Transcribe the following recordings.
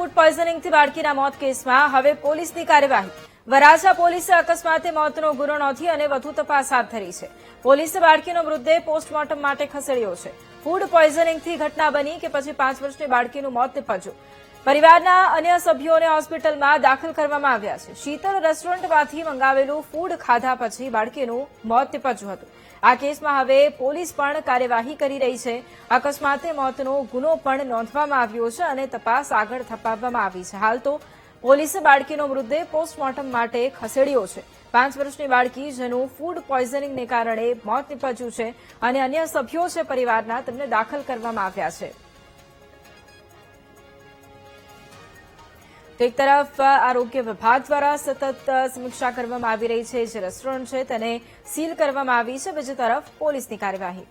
Food પોઈઝનિંગથી બાળકીના મોત કેસમાં હવે પોલીસની કાર્યવાહી. વરાછા પોલીસે અકસ્માતે મોતનો ગુનો નોંધી અને વધુ તપાસ હાથ ધરી છે. પોલીસે બાળકીનો મૃતદેહ પોસ્ટમોર્ટમ માટે ખસેડ્યો છે. ફૂડ પોઈઝનિંગથી ઘટના બની કે પછી 5 વર્ષની બાળકીનું મોત નીપજ્યું. પરિવારના અન્ય સભ્યોને હોસ્પિટલમાં દાખલ કરવામાં આવ્યા છે. શીતળ રેસ્ટોરન્ટમાંથી મંગાવેલું ફૂડ ખાધા પછી બાળકીનું મોત નીપજ્યું હતું. આ કેસમાં હવે પોલીસ પણ કાર્યવાહી કરી રહી છે. અકસ્માતે મોતનો ગુનો પણ નોંધવામાં આવ્યો છે અને તપાસ આગળ ધપાવવામાં આવી છે. હાલ તો પોલીસે બાળકીનો મૃતદેહ પોસ્ટમોર્ટમ માટે ખસેડ્યો છે. 5 વર્ષની બાળકી જેનું ફૂડ પોઈઝનિંગને કારણે મોત નીપજ્યું છે અને અન્ય સભ્યો છે પરિવારના તેમને દાખલ કરવામાં આવ્યા છે. એક તરફ આરોગ્ય વિભાગ દ્વારા સતત સમીક્ષા કરવામાં આવી રહી છે. જે રેસ્ટોરન્ટ છે તેને સીલ કરવામાં આવી છે. બીજી તરફ પોલીસની કાર્યવાહી.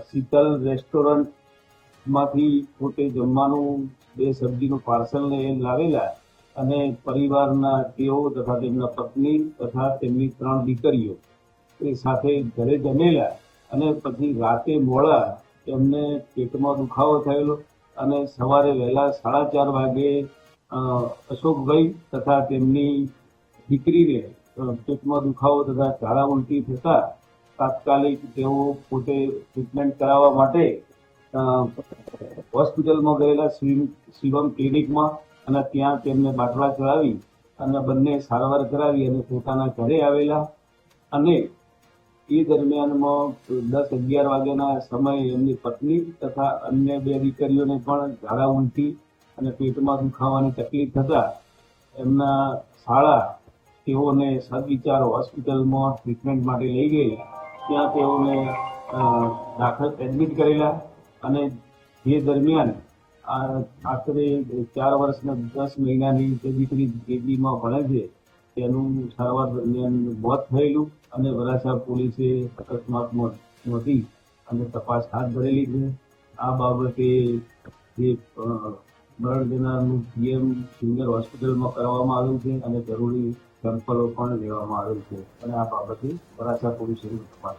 શીતલ રેસ્ટોરન્ટમાંથી પોતે જમવાનું 2 સબ્જીનું પાર્સલ લાવેલા અને પરિવારના તેઓ તથા તેમના પત્ની તથા તેમની 3 દીકરીઓ એ સાથે ઘરે જમેલા અને પછી રાતે મોડા તેમને પેટમાં દુખાવો થયેલો અને સવારે વહેલા 4:30 વાગે અશોકભાઈ તથા તેમની દીકરીને પેટમાં દુખાવો તથા ઝાડા ઉલટી થતા તાત્કાલિક તેઓ પોતે ટ્રીટમેન્ટ કરાવવા માટે હોસ્પિટલમાં ગયેલા શિવમ ક્લિનિકમાં અને ત્યાં તેમને બાટલા ચડાવી અને બંને સારવાર કરાવી અને પોતાના ઘરે આવેલા. અને એ દરમિયાનમાં 10-11 વાગ્યાના સમયે એમની પત્ની તથા અન્ય 2 દીકરીઓને પણ ઝાડા ઉલટી અને પેટમાં દુખાવાની તકલીફ થતા એમના શાળા તેઓને સદવિચારો હોસ્પિટલમાં ટ્રીટમેન્ટ માટે લઈ ગયેલા. ત્યાં તેઓને એડમિટ કરેલા અને જે દરમિયાન આશરે 4 વર્ષના 10 મહિનાની જે દીકરી કેજીમાં ભણે છે તેનું સારવાર દરમિયાન મોત થયેલું અને વરાછા પોલીસે અકસ્માતમાં નોંધી અને તપાસ હાથ ધરેલી છે. આ બાબતે જે મરણ જનારનું પીએમ સિનિયર હોસ્પિટલમાં કરવામાં આવ્યું છે અને જરૂરી સેમ્પલો પણ લેવામાં આવેલ છે અને આ બાબતે વરાછા પોલીસે તપાસ